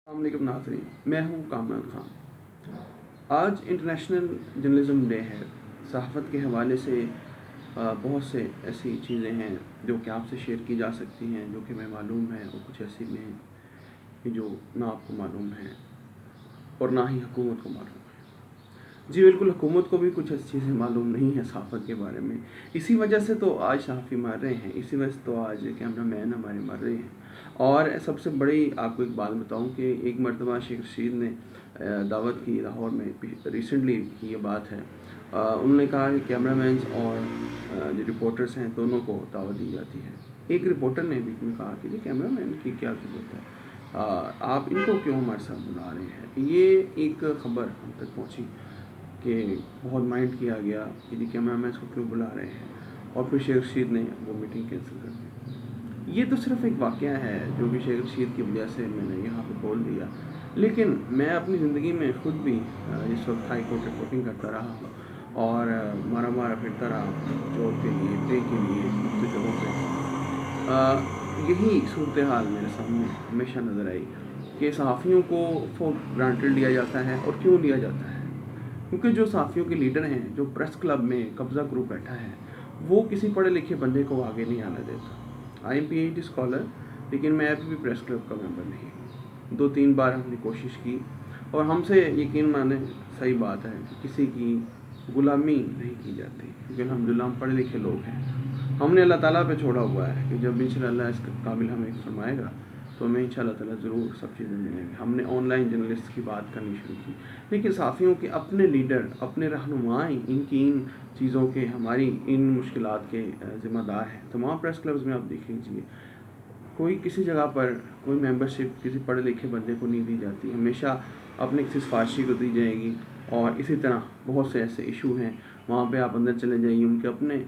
السلام علیکم ناظرین، میں ہوں کامران خان۔ آج انٹرنیشنل جرنلزم ڈے ہے۔ صحافت کے حوالے سے بہت سے ایسی چیزیں ہیں جو کہ آپ سے شیئر کی جا سکتی ہیں، جو کہ میں معلوم ہے، اور کچھ ایسی بھی ہیں کہ جو نہ آپ کو معلوم ہے اور نہ ہی حکومت کو معلوم ہے۔ جی بالکل، حکومت کو بھی کچھ ایسی چیزیں معلوم نہیں ہیں صحافت کے بارے میں۔ اسی وجہ سے تو آج صحافی مر رہے ہیں، اسی وجہ سے تو آج کیمرہ مین ہمارے مر رہے ہیں۔ اور سب سے بڑی آپ کو ایک بات بتاؤں کہ ایک مرتبہ شیخ رشید نے دعوت کی لاہور میں، ریسنٹلی کی یہ بات ہے۔ انہوں نے کہا کہ کیمرہ مینس اور جو رپورٹرز ہیں دونوں کو دعوت دی جاتی ہے۔ ایک رپورٹر نے بھی کہا کہ جی کیمرہ مین کی کیا ضرورت ہے، آپ ان کو کیوں ہمارے ساتھ بلا رہے ہیں۔ یہ ایک خبر ہم تک پہنچی کہ بہت مائنڈ کیا گیا کہ جی کیمرہ مینس کو کیوں بلا رہے ہیں، اور پھر شیخ رشید نے وہ میٹنگ کینسل کر دی۔ یہ تو صرف ایک واقعہ ہے جو کہ شیخ رشید کی وجہ سے میں نے یہاں پہ بول دیا، لیکن میں اپنی زندگی میں خود بھی اس وقت ہائی کورٹ رپورٹنگ کرتا رہا اور مارا پھرتا رہا جاب کے لیے، پے کے لیے، مختلف جگہوں پہ۔ یہی صورتحال میرے سامنے ہمیشہ نظر آئی کہ صحافیوں کو فور گرانٹیڈ لیا جاتا ہے، اور کیوں لیا جاتا ہے؟ کیونکہ جو صحافیوں کے لیڈر ہیں، جو پریس کلب میں قبضہ گروپ بیٹھا ہے، وہ کسی پڑھے لکھے بندے کو آگے نہیں آنے دیتا۔ I am P H D scholar, لیکن میں ابھی بھی پریس کلب کا ممبر نہیں ہوں۔ 2-3 بار ہم نے کوشش کی، اور ہم سے یقین مانے صحیح بات ہے کہ کسی کی غلامی نہیں کی جاتی، کیونکہ الحمدللہ ہم پڑھے لکھے لوگ ہیں۔ ہم نے اللہ تعالیٰ پہ چھوڑا ہوا ہے کہ جب انشاءاللہ اس کے قابل ہمیں فرمائے گا تو ہمیں انشاءاللہ تعالیٰ ضرور سب چیزیں ملیں گی۔ ہم نے آن لائن جرنلسٹ کی بات کرنی شروع کی، لیکن صحافیوں کے اپنے لیڈر، اپنے رہنمائیں ان چیزوں کے، ہماری ان مشکلات کے ذمہ دار ہیں۔ تمام پریس کلبز میں آپ دیکھ لیجیے، کوئی کسی جگہ پر کوئی ممبرشپ کسی پڑھے لکھے بندے کو نہیں دی جاتی، ہمیشہ اپنے کسی سفارشی کو دی جائے گی۔ اور اسی طرح بہت سے ایسے ایشو ہیں، وہاں پہ آپ اندر چلے جائیے، ان کے اپنے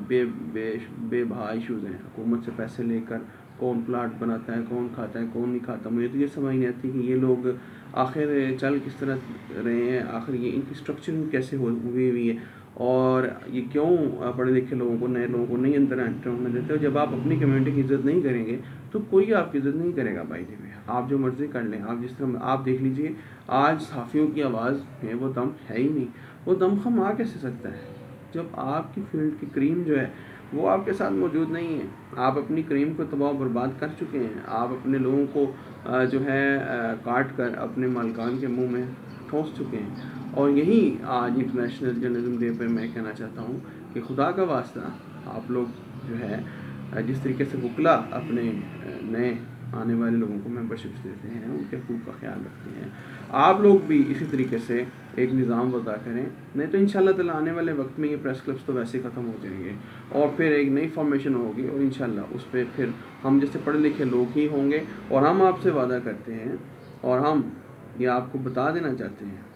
بے بہا ایشوز ہیں۔ حکومت سے پیسے لے کر کون پلاٹ بناتا ہے، کون کھاتا ہے، کون نہیں کھاتا۔ مجھے تو یہ سمجھ نہیں آتی کہ یہ لوگ آخر چل کس طرح رہے ہیں، آخر یہ ان کی اسٹرکچرنگ کیسے ہوئی ہوئی ہے، اور یہ کیوں پڑھے لکھے لوگوں کو، نئے لوگوں کو نہیں اندر انٹر ہونے دیتے۔ جب آپ اپنی کمیونٹی کی عزت نہیں کریں گے تو کوئی آپ کی عزت نہیں کرے گا۔ بھائی جی میں آپ جو مرضی کر لیں، آپ جس طرح آپ دیکھ لیجئے، آج صحافیوں کی آواز میں وہ دم ہے ہی نہیں۔ وہ دم خم آ کیسے سکتا ہے جب آپ کی فیلڈ کی کریم جو ہے وہ آپ کے ساتھ موجود نہیں ہے؟ آپ اپنی کریم کو تباہ و برباد کر چکے ہیں، آپ اپنے لوگوں کو جو ہے کاٹ کر اپنے مالکان کے منہ میں ٹھونس چکے ہیں۔ اور یہی آج انٹرنیشنل جرنلزم ڈے پہ میں کہنا چاہتا ہوں کہ خدا کا واسطہ آپ لوگ جو ہے جس طریقے سے وکلا اپنے نئے آنے والے لوگوں کو ممبرشپس دیتے ہیں، ان کے حقوق کا خیال رکھتے ہیں، آپ لوگ بھی اسی طریقے سے ایک نظام وضع کریں، نہیں تو انشاءاللہ تعالیٰ آنے والے وقت میں یہ پریس کلبس تو ویسے ختم ہو جائیں گے، اور پھر ایک نئی فارمیشن ہوگی، اور انشاءاللہ اس پہ پھر ہم جیسے پڑھے لکھے لوگ ہی ہوں گے۔ اور ہم آپ سے وعدہ کرتے ہیں، اور ہم یہ آپ کو بتا دینا چاہتے ہیں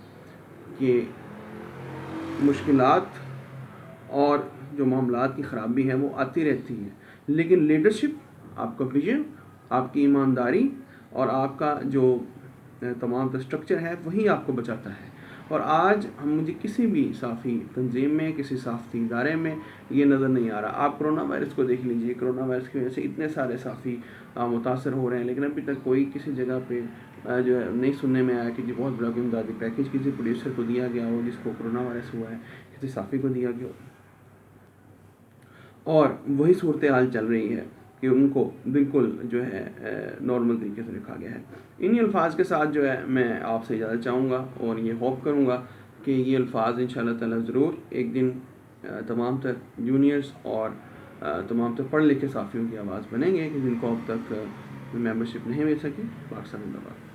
کہ مشکلات اور جو معاملات کی خرابی ہے وہ آتی رہتی ہے، لیکن لیڈرشپ، آپ کا ویژن، آپ کی ایمانداری اور آپ کا جو تمام اسٹرکچر ہے وہی آپ کو بچاتا ہے۔ اور آج مجھے کسی بھی صحافی تنظیم میں، کسی صحافتی ادارے میں یہ نظر نہیں آ رہا۔ آپ کرونا وائرس کو دیکھ لیجیے، کرونا وائرس کی وجہ سے اتنے سارے صحافی متاثر ہو رہے ہیں، لیکن ابھی تک کوئی کسی جگہ پہ جو ہے نہیں سننے میں آیا کہ جی بہت بڑا امدادی پیکیج کسی پروڈیوسر کو دیا گیا ہو جس کو کرونا وائرس ہوا ہے، کسی صحافی کو دیا گیا ہو۔ اور وہی صورتحال چل رہی ہے کہ ان کو بالکل جو ہے نارمل طریقے سے رکھا گیا ہے۔ انہی الفاظ کے ساتھ جو ہے میں آپ سے اجازت چاہوں گا، اور یہ ہوپ کروں گا کہ یہ الفاظ انشاءاللہ تعالیٰ ضرور ایک دن تمام تر جونیئرز اور تمام تر پڑھ لکھے صحافیوں کی آواز بنیں گے کہ جن کو اب تک ممبرشپ نہیں مل سکی۔ پاکستان زندہ باد۔